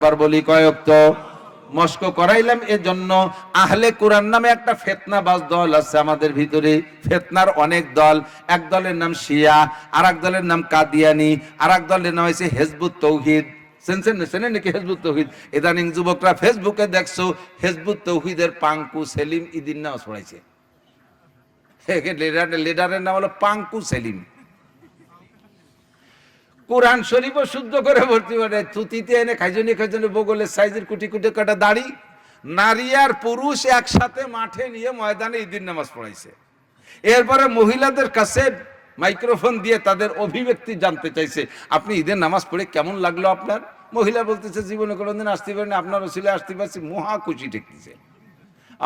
বার বলি কয়েক তো মস্ক করাইলাম। এজন্য আহলে কোরআন নামে একটা ফিতনাবাজ দল আছে আমাদের ভিতরে। ফিতনার অনেক দল। এক দলের নাম শিয়া, আর এক দলের নাম কাদিয়ানি, আর এক দলের নাম হচ্ছে হিজবুত তৌহিদ। চেনেন নাকি হিজবুত তৌহিদ? ইদানিং যুবকরা ফেসবুকে দেখছো হিজবুত তৌহিদের পাঙ্কু সেলিম ইদিন নামাজ পড়াইছে। লিডারের নাম হলো পাঙ্কু সেলিম। কোরআন শরীফও শুদ্ধ করে ভর্তি করে থুতিতে এনে খাইজনি বগলের সাইজের কুটি কুটি কাটা দাড়ি, নারী আর পুরুষ একসাথে মাঠে নিয়ে ময়দানে ঈদের নামাজ পড়াইছে। এরপরে মহিলাদের কাছে মাইক্রোফোন দিয়ে তাদের অভিব্যক্তি জানতে চাইছে, আপনি ঈদের নামাজ পড়ে কেমন লাগলো আপনার? মহিলা বলতেছে, জীবনে কোনোদিন আসতে পারেনি, আপনার ওসিলে আসতে পারছি, মহা খুশি ঠেকতেছে।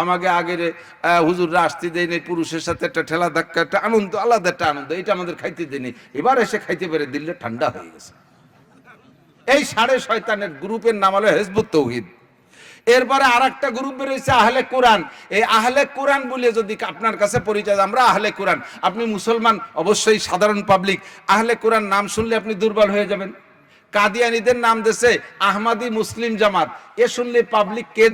আমাকে আগের হুজুররা আসতে দেয়নি, পুরুষের সাথে একটা ঠেলা ধাক্কা, একটা আনন্দ, আলাদা একটা আনন্দ, এটা আমাদের খাইতে দেয়নি, এবার এসে খাইতে পেরে দিল্লি ঠান্ডা হয়ে গেছে। এই সাড়ে শয়তানের গ্রুপের নাম হলো হিজবুত তৌহিদ। এরপরে আর একটা গ্রুপ বেরোয়েছে আহলে কোরআন। এই আহলে কোরআন বলে যদি আপনার কাছে পরিচয়, আমরা আহলে কোরআন, আপনি মুসলমান, অবশ্যই সাধারণ পাবলিক আহলে কোরআন নাম শুনলে আপনি দুর্বল হয়ে যাবেন। কাদিয়ানীদের নাম দেশে আহমাদি মুসলিম জামাত, এ শুনলে পাবলিক কে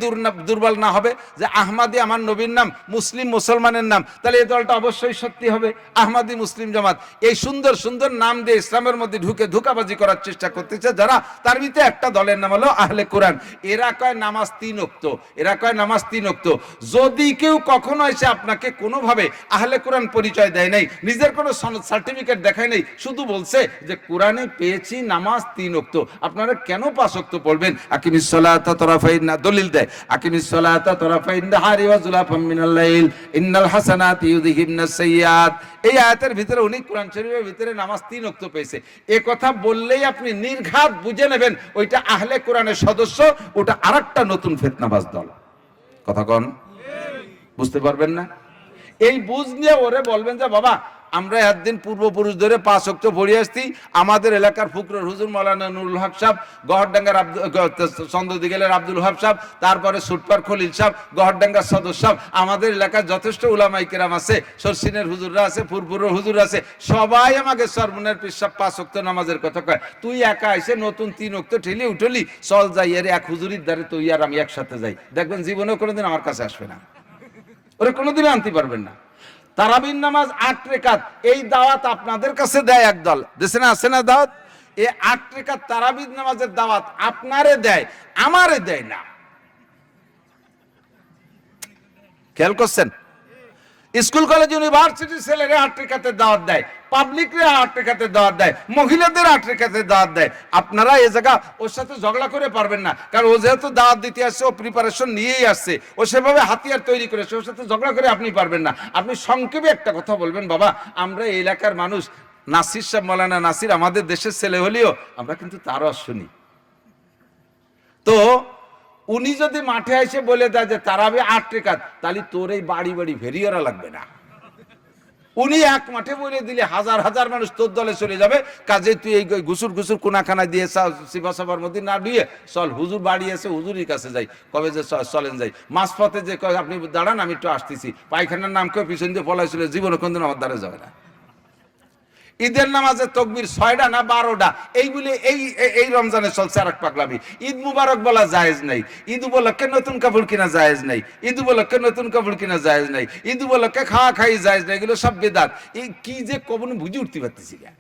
দুর্বল না হবে? যে আহমাদি আমার নবীর নাম, মুসলিম মুসলমানের নাম, তাহলে এই দলটা অবশ্যই সত্যি হবে আহমাদি মুসলিম জামাত। এই সুন্দর সুন্দর নাম দিয়ে ইসলামের মধ্যে ঢুকে ধোঁকাবাজি করার চেষ্টা করতেছে যারা, তার ভিতরে একটা দলের নাম হলো আহলে কোরআন। এরা কয় নামাজ 3 ওয়াক্ত, এরা কয় নামাজ 3 ওয়াক্ত। যদি কেউ কখনো এসে আপনাকে কোনোভাবে আহলে কোরআন পরিচয় দেয় নাই, নিজের কোনো সনদ সার্টিফিকেট দেখায় নাই, শুধু বলছে যে কোরআনে পেয়েছি নামাজ 3 ওয়াক্ত, আপনারা কেন 5 ওয়াক্ত পড়বেন? আকিমিস সালাতা তরাফাইন, দলিল দেয় আকিমিস সালাতা তরাফাইন নাহারি ওয়া যুলাফাম মিনাল লাইল ইন্নাল হাসানাতি ইউযহিবনাস সাইয়্যাত। এই আয়াতের ভিতরে উনি কোরআন শরীফের ভিতরে নামাজ 3 ওয়াক্ত পেয়েছে। এ কথা বললেই আপনি নির্ঘাত বুঝে নেবেন ওইটা আহলে কোরআনের সদস্য, ওটা আরেকটা নতুন ফিতনাবাজ দল। কথা কোন বুঝতে পারবেন না? এই বুঝ নিয়ে ওরে বলবেন যে বাবা আমরা একদিন পূর্বপুরুষ ধরে 5 ওয়াক্ত পড়ে আসছি। আমাদের এলাকার ফুকরুল হুজুর মাওলানা নুরুল হক সাহেব, গহরডাঙ্গার চন্দ্রদিগেলের আব্দুল ওহাব সাহেব, তারপরে সুটপার খলিল সাহেব, গহরডাঙ্গার সদর সাহেব, আমাদের এলাকার যথেষ্ট উলামায়ে কেরাম আছে, সরসিনের হুজুররা আছে, ফুরপুরের হুজুর আছে, সবাই আমাকে সরমনের পিসাব 5 ওয়াক্ত নামাজের কথা কয়। তুই একা এসে নতুন 3 ওয়াক্ত ঠেলি উঠলি, চল যাই এর এক হুজুরির দ্বারে তুই আর আমি একসাথে যাই, দেখবেন জীবনেও কোনোদিন আমার কাছে আসবে না, ওরা কোনোদিনও আনতে পারবেন না। তারাবির নামাজ 8 রাকাত, এই দাওয়াত আপনাদের কাছে দেয় একদল, দেশে না আছে না দাওয়াত? এই 8 রাকাত তারাবির নামাজের দাওয়াত আপনারে দেয়, আমারে দেয় না। খেয়াল করছেন? স্কুল কলেজ ইউনিভার্সিটি ছেলেরা 8 রাকাতের দাওয়াত দেয়, পাবলিকরা 8 রাকাতের দাওয়াত দেয়, মহিলাদের 8 রাকাতের দাওয়াত দেয়। আপনারা এই জায়গা ওর সাথে ঝগড়া করে পারবেন না, কারণ ও যেহেতু দাওয়াত দিতে আসছে, ও প্রিপারেশন নিয়েই আসছে, ও সেভাবে হাতিয়ার তৈরি করেছে, ওর সাথে ঝগড়া করে আপনি পারবেন না। আপনি সংক্ষেপে একটা কথা বলবেন, বাবা আমরা এই এলাকার মানুষ, নাসির সাহেব, মৌলানা নাসির আমাদের দেশের ছেলে হলেও আমরা কিন্তু তারও শুনি। তো উনি যদি মাঠে এসে বলে দেয় যে তারাবি 8 রাকাত, তাহলে তোর এই বাড়ি বাড়ি ভেরিয়ারা লাগবে না। উনি এক মাঠে বলে দিলে হাজার হাজার মানুষ তোর দলে চলে যাবে। কাজে তুই এই ঘুসুর ঘুসুর কোনাখানা দিয়ে সিফাসভার মধ্যে না দিয়ে চল, হুজুর বাড়ি আছে, হুজুরের কাছে যাই। কবে যে চলেন যাই, মাঝপথে যে আপনি দাঁড়ান আমি একটু আসতেছি, পায়খানার নাম কেউ পিছন দিয়ে পলাইছিল, জীবনে কোনদিন আমার দ্বারা যাবে না। ঈদের নামাজের তকবীর 6টা না 12টা, এইগুলি এই রমজানে চলছে আর এক পাগলামি। ঈদ মুবারক বলা জায়েজ নাই, ঈদ উপলক্ষে নতুন কাপড় কিনা জায়েজ নাই, ঈদ উপলক্ষে নতুন কাপড় কিনা জায়েজ নাই, ঈদ উপলক্ষে খাওয়া খাই জায়েজ নাই, এগুলো সব বেদাত। এই কি যে কবন বুঝে উঠতে পারতেছি না।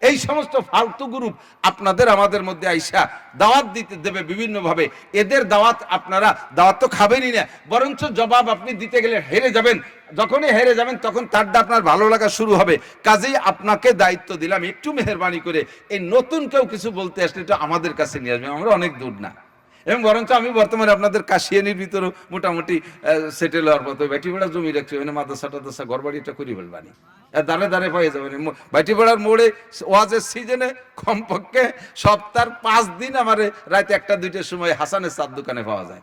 এই সমস্ত ফালতু গ্রুপ আপনাদের আমাদের মধ্যে আইসা দাওয়াত দিতে দেবে বিভিন্ন ভাবে। এদের দাওয়াত আপনারা দাওয়াত তো খাবেনই না, বরঞ্চ জবাব আপনি দিতে গেলে হেরে যাবেন। যখনই হেরে যাবেন তখন তারটা আপনার ভালো লাগা শুরু হবে। কাজেই আপনাকে দায়িত্ব দিলাম, একটু মেহেরবানি করে এই নতুন কেউ কিছু বলতে আসলে এটা আমাদের কাছে নিয়ে আসবেন, আমরা অনেক দূর না। এবং বরঞ্চ আমি বর্তমানে আপনাদের কাশিয়ানির ভিতরেও মোটামুটি সেটেল হওয়ার মতো বাইটিপাড়া জমি রাখছি, ওখানে মাদ্রাসা টাদ্রাসা ঘর বাড়িটা করি ফেলবানি, দাঁড়ে দাঁড়ে পাইয়ে যাবেন। বাইটিপাড়ার মোড়ে ওয়াজের সিজনে কমপক্ষে সপ্তাহে 5 দিন আমার রাতে 1-2টার সময় হাসানের চাঁদ দোকানে পাওয়া যায়,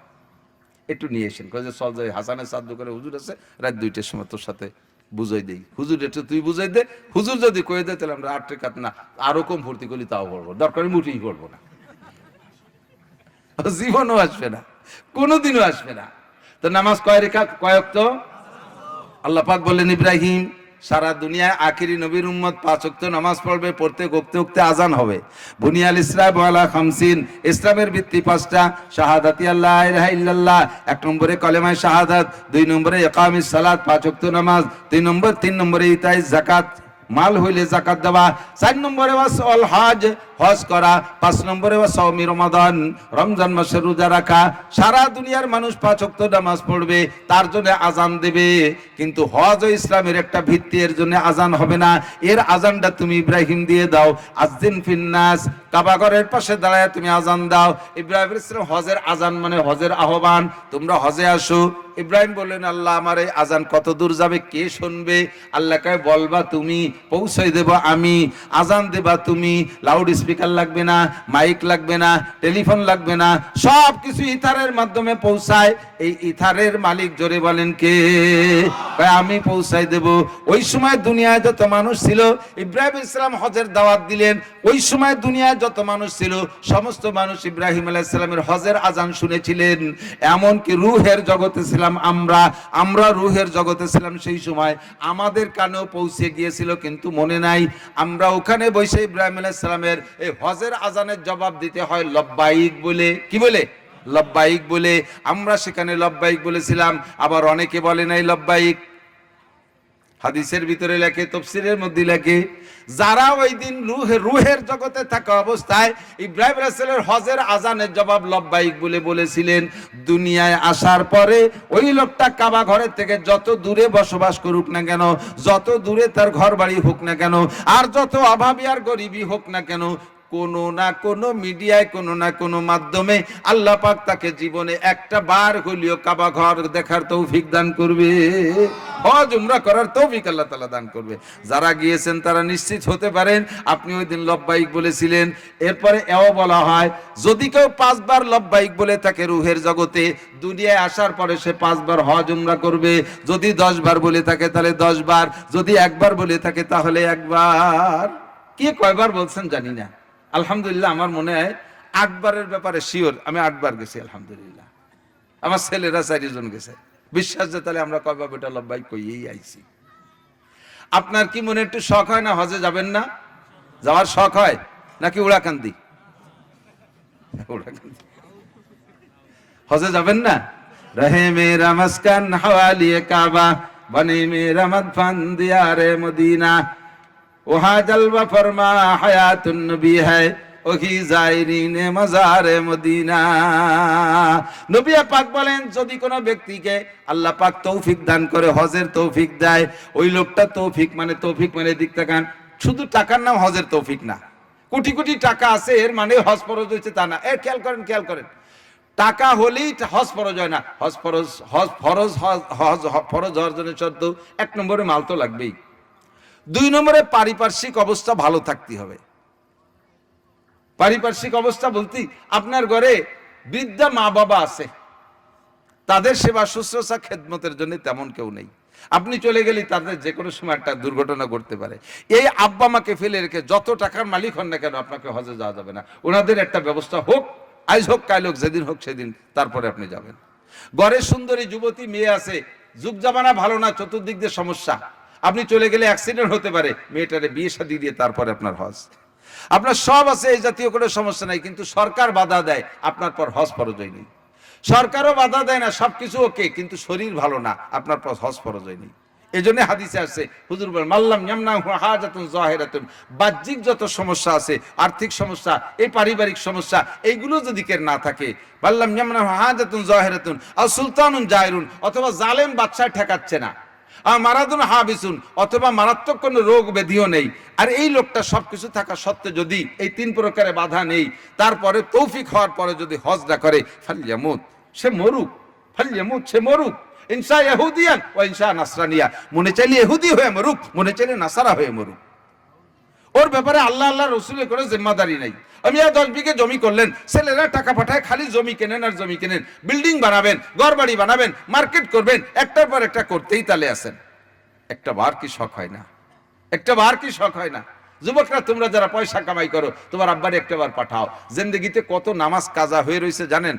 একটু নিয়ে এসেন। কয়ে যে চল যাই হাসানের চাঁদ দোকানে, হুজুর আছে, রাত 2টার সময় তোর সাথে বুঝাই দেই। হুজুর একটু তুই বুঝাই দে, হুজুর যদি কয়ে দেয় তাহলে আমরা 8 রাকাত না আরো কম ভর্তি করি তাও পড়বো, দরকার মুঠেই পড়বো না, জীবনও আসবে না, কোনোদিনও আসবে না। তো নামাজ কয় রাকাত, কয় ওয়াক্ত? আল্লাহ পাক বললেন ইব্রাহিম সারা দুনিয়ায় আখিরি নবীর উম্মত 5 ওয়াক্ত নামাজ পড়বে, পড়তে উঠতে উঠতে আজান হবে। বুনিয়াল ইসলাম আলা খামসিন, ইসলামের ভিত্তি 5টা। শাহাদাতি আল্লাহ ইলাহা ইল্লাল্লাহ, 1 নম্বরে কলেমায়ে শাহাদাত, 2 নম্বরে ইকামিস সালাত 5 ওয়াক্ত নামাজ, 3 নম্বরে ইতাই যাকাত, মাল হইলে যাকাত দেওয়া, 4 নম্বরে ওয়াসল হজ, হজ করা, 5 নম্বরে ওয়াসওমি রমাদান, রমজান মাসে রোজা রাখা। সারা দুনিয়ার মানুষ 5 ওয়াক্ত নামাজ পড়বে, তার জন্য আজান দেবে। কিন্তু হজ ও ইসলামের একটা ভিত্তি, এর জন্য আজান হবে না। এর আজানটা তুমি ইব্রাহিম দিয়ে দাও। আযিন ফিন্নাস, কাবা ঘরের পাশে দাঁড়ায় তুমি আজান দাও। ইব্রাহিম আলাইহিস সালাম হজের আজান মানে হজের আহ্বান, তোমরা হজে আসো। ইব্রাহিম বললেন, আল্লাহ আমার এই আজান কত দূর যাবে, কে শুনবে? আল্লাহ কয়, বলবা তুমি, পৌঁছাই দেব আমি। আজান দেবা তুমি, লাউড স্পিকার লাগবে না, মাইক লাগবে না, টেলিফোন লাগবে না, সব কিছু ইথারের মাধ্যমে পৌঁছায়। এই ইথারের মালিক জোরে বলেন কে? কয় আমি পৌঁছাই দেব। ওই সময় দুনিয়ায় যত মানুষ ছিল, ইব্রাহিম ইসলাম হজের দাওয়াত দিলেন। ওই সময় দুনিয়ায় যত মানুষ ছিল, সমস্ত মানুষ ইব্রাহিম আলাইহিস সালামের হজের আজান শুনেছিলেন। এমনকি রূহের জগতে ছিলাম আমরা রূহের জগতে ছিলাম সেই সময়, আমাদের কানেও পৌঁছে গিয়েছিল, কিন্তু মনে নাই। আমরা ওখানে বসে ইব্রাহিম আলাইহিস সালামের এই হজের আজানের জবাব দিতে হয় লব্বাইক বলে। কি বলে? লব্বাইক বলে। আমরা সেখানে লব্বাইক বলেছিলাম, আবার অনেকে বলে নাই লব্বাইক। হাদিসের ভিতরে লেখে, তাফসীরের মধ্যে লেখে, যারা ওই দিন রূহের জগতে থাকা অবস্থায় ইব্রাহিম আলাইহিস সালামের হজের আজানের জবাব লব্বাইক বলে বলেছিলেন, দুনিয়ায় আসার পরে ওই লোকটা কাবা ঘরের থেকে যত দূরে বসবাস করুক না কেন, যত দূরে তার ঘর বাড়ি হোক না কেন, আর যত অভাবী আর গরিবই হোক না কেন, কোনো না কোনো মিডিয়ায়, কোনো না কোনো মাধ্যমে আল্লাহ পাক তাকে জীবনে একটা বার হলেও কাবা ঘর দেখার তৌফিক দান করবে, হজ উমরা করার তৌফিক আল্লাহ তাআলা দান করবে। যারা গিয়েছেন তারা নিশ্চিত হতে পারেন আপনি ওই দিন লব্বাইক বলেছিলেন। এরপরে এও বলা হয়, যদি কেউ 5 বার লব্বাইক বলে থাকে রূহের জগতে, দুনিয়ায় আসার পরে সে 5 বার হজ উমরা করবে। যদি 10 বার বলে থাকে তাহলে 10 বার, যদি 1 বার বলে থাকে তাহলে 1 বার। কে কয়বার বলছেন জানি না। আলহামদুলিল্লাহ, আমার মনে হয় 8 বারের ব্যাপারে শিওর, আমি 8 বার গেছি আলহামদুলিল্লাহ। আমার ছেলেরা 4 জন গেছে। বিশ্বাস যে তাহলে আমরা কয়বার বেটা লব্বাইক কইয়েই আইছি। আপনার কি মনে একটু শখ হয় না হজে যাবেন না? যাওয়ার শখ হয় নাকি উড়াকান্দি? হজে যাবেন না? রহে মেরা মাসকান হাওয়ালিয়ে কাবা, বনে মেরা মদফন দিয়ারে মদিনা, ওহা জলওয়া ফরমা হায়াতুন নবী হ্যায়, ওহি জায়রিনে মাজারে মদিনা। নবী পাক বলেন, যদি কোনো ব্যক্তিকে আল্লাহ পাক তৌফিক দান করে, হজের তৌফিক দেয়, ওই লোকটা তৌফিক মানে দিক তাকান, শুধু টাকার নাম হজের তৌফিক না। কোটি কোটি টাকা আছে এর মানে হজ ফরজ হয়েছে তা না। খেয়াল করেন, টাকা হলেই হজ ফরজ হয় না। ফরজ হওয়ার জন্য শর্ত 1 নম্বরে মাল তো লাগবেই, 2 নম্বরে পারিপার্শ্বিক অবস্থা ভালো থাকতে হবে। পারিপার্শ্বিক অবস্থা বলতে আপনার ঘরে বৃদ্ধা মা বাবা আছে, তাদের সেবা শুশ্রূষা খেদমতের জন্য তেমন কেউ নেই। আপনি চলে গেলে তাদের যে কোনো সময় একটা দুর্ঘটনা ঘটতে পারে। এই আব্বা মাকে ফেলে রেখে যত টাকার মালিক হন না কেন, আপনাকে হজে যাওয়া যাবে না। ওনাদের একটা ব্যবস্থা হোক, আজ হোক কাল হোক, যেদিন হোক সেদিন, তারপরে আপনি যাবেন। ঘরে সুন্দরী যুবতী মেয়ে আছে, যুগ জামানা ভালো না, চতুর্দিক দিয়ে সমস্যা, আপনি চলে গেলে অ্যাক্সিডেন্ট হতে পারে, মেয়েটারে বিয়ে শাদী দিয়ে তারপরে আপনার হজ। আপনার সব আছে, এই জাতীয় কোনো সমস্যা নাই, কিন্তু সরকার বাধা দেয়, আপনার পর হজ ফরজ হয়নি। সরকারও বাধা দেয় না, সবকিছু ওকে, কিন্তু শরীর ভালো না, আপনার পর হজ ফরজ হয়নি। এই জন্য হাদিসে আসছে, হুজুর বলেন, মাল্লাম ইয়ামনাহু হাজাতুন যাহিরাতুন, বাহ্যিক যত সমস্যা আছে, আর্থিক সমস্যা, এই পারিবারিক সমস্যা, এইগুলো যদি কের না থাকে, মাল্লাম ইয়ামনাহু হাজাতুন যাহিরাতুন আও সুলতানুন জায়রুন, অথবা জালেম বাদশা ঠেকাচ্ছে না, মারাদুন হাবিসুন, অথবা মারাত্মক কোনো রোগ ব্যাধিও নেই, আর এই লোকটা সবকিছু থাকা সত্ত্বে যদি এই 3 প্রকারে বাধা নেই, তারপরে তৌফিক হওয়ার পরে যদি হজ না করে, ফালইয়ামুত, সে মরুক, ফালইয়ামুত, সে মরুক, ইনশা ইহুদিয়ান ওয়া ইনশা নাসরানিয়া, মনে চাইলে ইহুদি হয়ে মরুক, মনে চাইলে নাসারা হয়ে মরুক। ওর ব্যাপারে আল্লাহ রসুলের কোনো জিম্মাদারি নাই। আমি 10 বিঘে জমি করলেন, ছেলেরা টাকা পাঠায়, খালি জমি কেনেন আর জমি কেনেন, বিল্ডিং বানাবেন, ঘর বাড়ি বানাবেন, মার্কেট করবেন, একটার পর একটা করতেই তালে আছেন। একটা বার কি শখ হয় না? একটা বার কি শখ হয় না? যুবকরা, তোমরা যারা পয়সা কামাই করো, তোমার আব্বারে একটা বার পাঠাও। জিন্দেগিতে কত নামাজ কাজা হয়ে রয়েছে জানেন?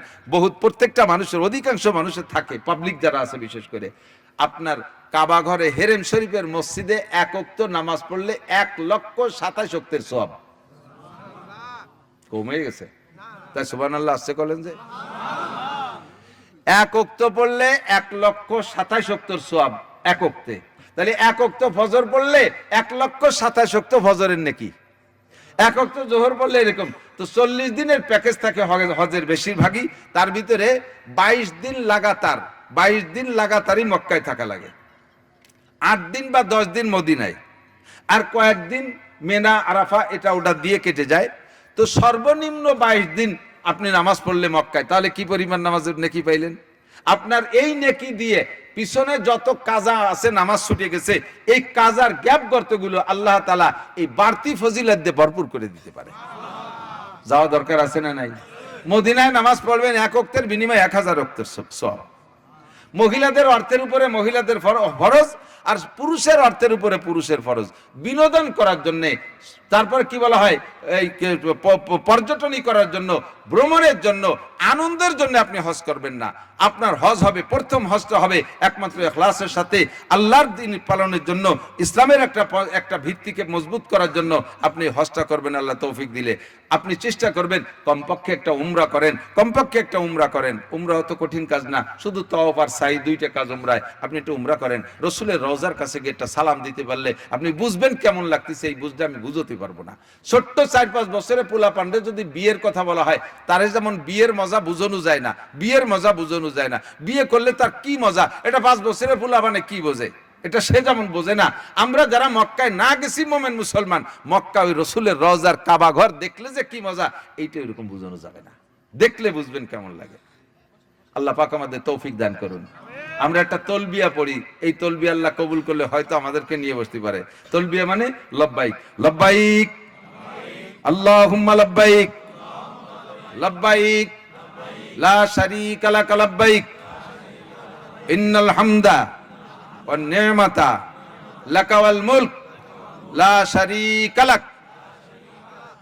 প্রত্যেকটা মানুষের, অধিকাংশ মানুষের থাকে, পাবলিক যারা আছে বিশেষ করে, আপনার কাবা ঘরে হেরেম শরীফের মসজিদে এক ওয়াক্ত নামাজ পড়লে 1,27,000 ওয়াক্তের সওয়াব। কমে গেছে তাই সুবহানাল্লাহ আসছে বলেন যে এক ওয়াক্ত পড়লে 1,27,000 ওয়াক্তের সওয়াব এক ওয়াক্তে। তাহলে এক ওয়াক্ত ফজর পড়লে 1,27,000 ওয়াক্ত ফজরের নেকি, এক ওয়াক্ত জোহর পড়লে এরকম। তো 40 দিনের প্যাকেজ থাকে হজের বেশিরভাগই, তার ভিতরে 22 দিন লাগাতারই মক্কায় থাকা লাগে, 8 দিন বা 10 দিন মদিনায়, আর কয়েকদিন মেনা আরাফা এটা ওটা দিয়ে কেটে যায়। তো সর্বনিম্ন 22 দিন আপনি নামাজ পড়লে মক্কায়, তাহলে কি পরিমাণ নামাজের নেকি পাইলেন? আপনার এই নেকি দিয়ে পিছনে যত কাজা আছে নামাজ ছুটে গেছে, এই কাজার গ্যাপ গর্তগুলো আল্লাহ তাআলা এই বাড়তি ফজিলত দিয়ে ভরপুর করে দিতে পারে। যাওয়া দরকার আছে না নাই? মদিনায় নামাজ পড়বেন এক ওয়াক্তের বিনিময়ে 1000 ওয়াক্তের সওয়াব। মহিলাদের অর্থের উপরে মহিলাদের ফরজ, আর পুরুষের অর্থের উপরে পুরুষের ফরজ। বিনোদন করার জন্য, তারপর কি বলা হয়, এই পর্যটনী করার জন্য, ভ্রমণের জন্য, আনন্দের জন্য আপনি হজ করবেন না। আপনার হজ হবে, প্রথম হজটা হবে একমাত্র ইখলাসের সাথে আল্লাহর দ্বীন পালনের জন্য, ইসলামের একটা ভিত্তিকে মজবুত করার জন্য আপনি হজটা করবেন। আল্লাহ তৌফিক দিলে আপনি চেষ্টা করবেন কমপক্ষে একটা উমরা করেন, কমপক্ষে একটা উমরা করেন। উমরা অত কঠিন কাজ না, শুধু তওয়াফ আর সাই, 2টা কাজ উমরায়। আপনি একটু উমরা করেন, রসুলের রওজার কাছে গিয়ে একটা সালাম দিতে পারলে আপনি বুঝবেন কেমন লাগতেছে। এই বুঝতে আমি বুঝতে পারবো না। ছোট্ট 4-5 বছরের পোলা পান্ডে যদি বিয়ের কথা বলা হয়, তারে যেমন বিয়ের মজা বুঝানো যায় না, বিয়ের মজা বুঝানো যায় না। বিয়ে করলে তার কি মজা, এটা 5 বছরের পোলা মানে কি বোঝে, এটা সে যেমন বোঝে না। আমরা যারা মক্কায় না গেছি মোমেন মুসলমান, মক্কা ওই রসুলের রওজার কাবা ঘর দেখলে যে কি মজা, এইটা এরকম বোঝানো যাবে না। দেখলে বুঝবেন কেমন লাগে। আল্লাহ পাক আমাদের তৌফিক দান করুন। আমরা একটা তলবিয়া পড়ি, এই তলবিয়া আল্লাহ কবুল করলে হয়তো আমাদেরকে নিয়ে বসতে পারে। তলবিয়া মানে লব্বাইক লব্বাইক আল্লাহুম্মা লব্বাইক লব্বাইক লা শারীকা লাক লব্বাইক ইন্নাল হামদা ওয়ান নি'মাতা লাকা ওয়াল মুলক লা শারীকা লাক।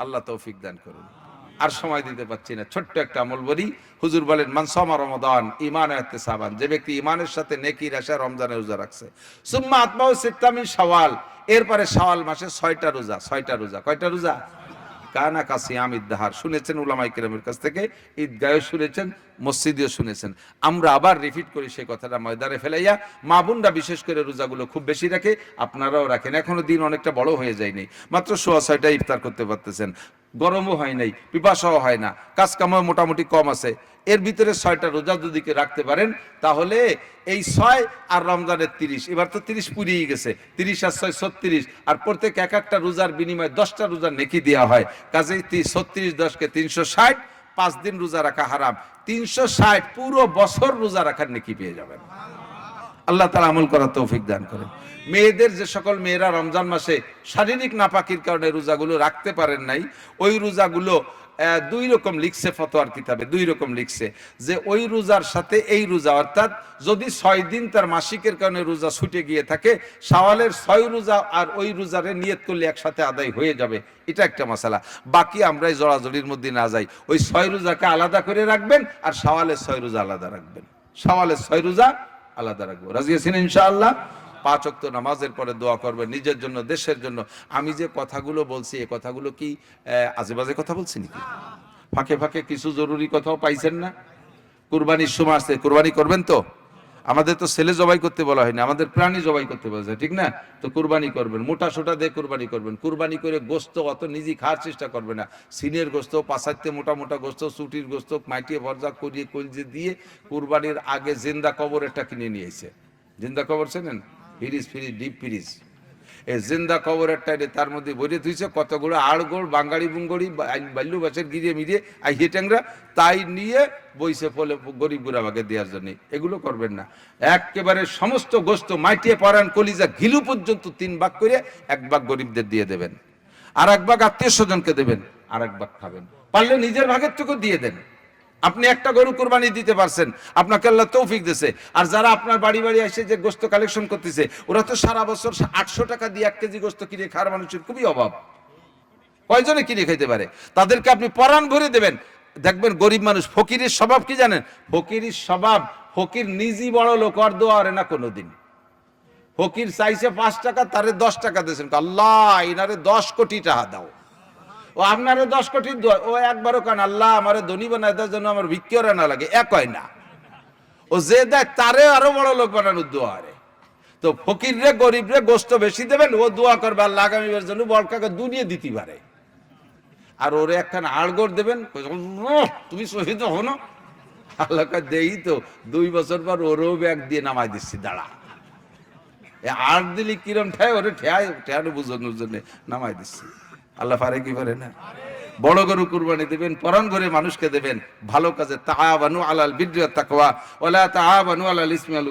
আল্লাহ তৌফিক দান করুন। আর সময় দিতে পারছি না, ছোট্ট একটা আমল বলি। হুজুর বলেন মান সামা রমাদান ঈমানান ওয়া ইহতিসাবান, যে ব্যক্তি ঈমানের সাথে নেকির আশায় রমজানে রোজা রাখছে, সুম্মা আতবাউ সিত্তা মিন শাওয়াল, এরপরে শাওয়াল মাসে 6টা রোজা। 6টা রোজা, কয়টা রোজা? কানা কাসিয়ামিদ দাহার। শুনেছেন উলামায়ে কেরামের কাছ থেকে, ঈদগাহেও শুনেছেন, মসজিদেও শুনেছেন। আমরা আবার রিপিট করি সেই কথাটা ময়দানে ফেলাইয়া। মা বোনরা বিশেষ করে রোজাগুলো খুব বেশি রাখে, আপনারাও রাখেন। এখনো দিন অনেকটা বড় হয়ে যায়নি, মাত্র 6:15 ইফতার করতে পারতেছেন, গরমও হয় নাই, পিপাসাও হয় না, কাজ কামও মোটামুটি কম আছে। এর ভিতরে 6টা রোজা যদি রাখতে পারেন, তাহলে এই 6 আর রমজানের 30, এবার তো 30 পুরিয়ে গেছে, 30 আর 6 36, আর প্রত্যেক এক একটা রোজার বিনিময়ে 10টা রোজার নেকি দেওয়া হয়। কাজেই 36 10 = 360, 5 দিন রোজা রাখা হারাম, 360 পুরো বছর রোজা রাখার নেকি পেয়ে যাবেন। আল্লাহ তাআলা আমল করার তৌফিক দান করেন। মেয়েদের, যে সকল মেয়েরা রমজান মাসে শারীরিক নাপাকির কারণে রোজাগুলো রাখতে পারেন নাই, ওই রোজাগুলো 2 রকম লিখছে ফতোয়ার কিতাবে, 2 রকম লিখছে যে ওই রোজার সাথে এই রোজা, অর্থাৎ যদি 6 দিন তার মাসিকের কারণে রোজা ছুটে গিয়ে থাকে, শাওয়ালের 6 রোজা আর ওই রোজারে নিয়ত করলে একসাথে আদায় হয়ে যাবে, এটা একটা মাসালা। বাকি আমরা এই জড়াজড়ির মধ্যে না যাই, ওই 6 রোজাকে আলাদা করে রাখবেন আর শাওয়ালের 6 রোজা আলাদা রাখবেন, শাওয়ালের 6 রোজা আলাদা রাখবো। রাজি আছেন ইনশাআল্লাহ? 5 ওয়াক্ত নামাজের পরে দোয়া করবেন নিজের জন্য, দেশের জন্য। আমি যে কথাগুলো বলছি, এই কথাগুলো কি আজেবাজে কথা বলছি নাকি? ফাঁকে ফাঁকে কিছু জরুরি কথাও পাইছেন না? কুরবানির সময় আসছে, কুরবানি করবেন তো? আমাদের তো ছেলে জবাই করতে বলা হয়নি, আমাদের প্রাণী জবাই করতে বলা যায়, ঠিক না? তো কুরবানি করবেন, মোটা সোটা দিয়ে কুরবানি করবেন। কুরবানি করে গোস্ত অত নিজে খাওয়ার চেষ্টা করবে না, সিনের গোস্ত, পাশাইতে মোটা মোটা গোস্ত, চুটির গোস্ত মাইটিয়ে ভরজা করিয়ে কলজে দিয়ে কুরবানির আগে জিন্দা কবর একটা কিনে নিয়েছে। জিন্দা কবর চেনেন? ফ্রিজ ডিপ ফ্রিজ, এই জিন্দা কবরের টাইনে তার মধ্যে ভরে থুইছে কতগুলো আড়গোড় বাঙালি বুঙ্গড়ি বাল্যু বাসের গিরিয়ে মিরিয়ে আইয়ে ট্যাংরা, তাই নিয়ে বইছে ফলে গরিব গুড়াবাকে দেওয়ার জন্য। এগুলো করবেন না। একেবারে সমস্ত গোস্ত মাইটিয়ে পরান কলিজা ঘিলু পর্যন্ত 3 ভাগ করে 1 ভাগ গরিবদের দিয়ে দেবেন, আর 1 ভাগ আত্মীয় স্বজনকে দেবেন, আর 1 ভাগ খাবেন। পারলে নিজের ভাগের টুকু দিয়ে দেন। আপনি একটা গরু কুরবানি দিতে পারছেন, আপনাকে আল্লাহ তৌফিক দিয়েছে। আর যারা আপনার বাড়ি বাড়ি এসে যে গোস্ত কালেকশন করতেছে, ওরা তো সারা বছর 800 টাকা দিয়ে 1 কেজি গোস্ত কিনে খাওয়ার মানুষের খুবই অভাব। কয়জনে কিনে খাইতে পারে? তাদেরকে আপনি পরাণ ভরে দেবেন। দেখবেন গরিব মানুষ, ফকিরের স্বভাব কি জানেন? ফকিরের স্বভাব, ফকির নিজই বড় লোক, আর দোয়া করে না কোনোদিন। ফকির চাইছে 5 টাকা, তারে 10 টাকা দিয়েছেন, আল্লাহ ইনারে 10 কোটি টাকা দাও। ও আপনারে 10 কোটি ও একবারও কান আল্লাহ আমারে ধনী বানায় দেওয়ার জন্য আমার ভিক্ষরা না লাগে, এক হয় না। ও যে দেয় তারে আরো বড় লোক বানানোর দোয়া রে। তো ফকির রে গরিব রে গোস্ত বেশি দেবেন, ও দোয়া করবে আল্লাহ আগামীবার জন্য বড়কাকে দুনিয়া দিতে পারে। আর ওরে একখানা আড়গর দেবেন, তুমি শহীদ হনো, আল্লাহ দেই তো 2 বছর পর ওরও ব্যাগ দিয়ে নামাই দিচ্ছি, দাঁড়া। আর দিলি কিরম ঠায় ওরে ঠেয়ানো বুঝানোর জন্য নামাই দিচ্ছি। আল্লাহ পারে কি পারে না? বড় গরু কুরবানি দেবেন, পরাণ করে মানুষকে দেবেন, ভালো কাজে তাআবানু আলাল বিররি ওয়াত তাকওয়া ওয়ালা তাআবানু আলাল ইসমি ওয়াল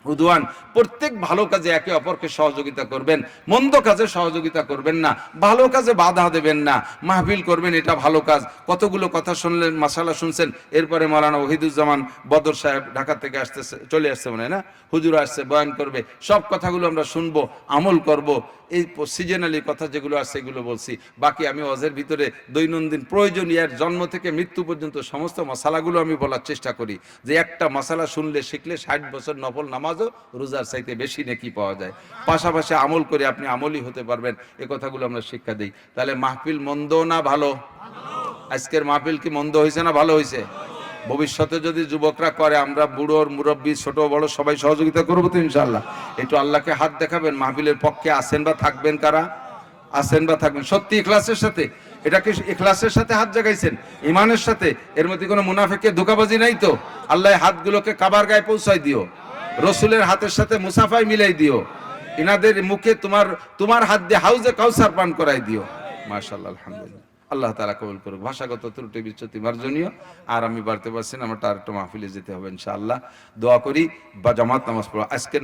উদওয়ান। প্রত্যেক ভালো কাজে একে অপরকে সহযোগিতা করবেন, মন্দ কাজে সহযোগিতা করবেন না, ভালো কাজে বাধা দেবেন না। মাহফিল করবেন, এটা ভালো কাজ। কতগুলো কথা শুনলেন, মাসালা শুনছেন। এরপরে মাওলানা ওহিদুজ্জামান বদর সাহেব ঢাকা থেকে চলে আসছে মনে হয় না, হুজুর আসছে, বয়ান করবে। সব কথাগুলো আমরা শুনবো, আমল করব। এই সিজনালি কথা যেগুলো আছে সেগুলো বলছি। বাকি আমি ওয়াজের ভিতরে দৈনন্দিন প্রয়োজনীয় জন্ম থেকে মৃত্যু পর্যন্ত সমস্ত মশালাগুলো আমি বলার চেষ্টা করি, যে একটা মশালা শুনলে শিখলে 60 বছর নফল নামাজও রোজার চাইতে বেশি নেকি পাওয়া যায়। পাশাপাশি আমল করে আপনি আমলই হতে পারবেন, এ কথাগুলো আমরা শিক্ষা দিই। তাহলে মাহফিল মন্দ না ভালো? আজকের মাহফিল কি মন্দ হয়েছে না ভালো হয়েছে? ভবিষ্যতে যদি যুবকরা করে, আমরা বুড়োর মুরব্বী ছোট বড় সবাই সহযোগিতা করবো তো ইনশাল্লাহ। একটু আল্লাহকে হাত দেখাবেন, মাহফিলের পক্ষে আছেন বা থাকবেন কারা? আছেন বা থাকবেন সত্যি ইখলাসের সাথে? এটাকে ইখলাসের সাথে হাত জাগাইছেন, ইমানের সাথে? এর মধ্যে কোনো মুনাফিকের ধোঁকাবাজি নাই তো? আল্লাহ হাতগুলোকে কাবার গায়ে পৌঁছাই দিও, রসুলের হাতের সাথে মুসাফায় মিলাই দিও, ইনাদের মুখে তোমার হাত দিয়ে হাউজে কাউসার পান করাই দিও। মাশাআল্লাহ, আলহামদুলিল্লাহ। আল্লাহ তাআলা কবুল করুক। ভাষাগত ত্রুটি বিচ্যুতি মার্জনীয়। আর আমি বাড়তে পারছি না, আমার আরেকটা মাহফিলে যেতে হবে ইনশাআল্লাহ। দোয়া করি বা জামাত নামাজ পড়ো আজকের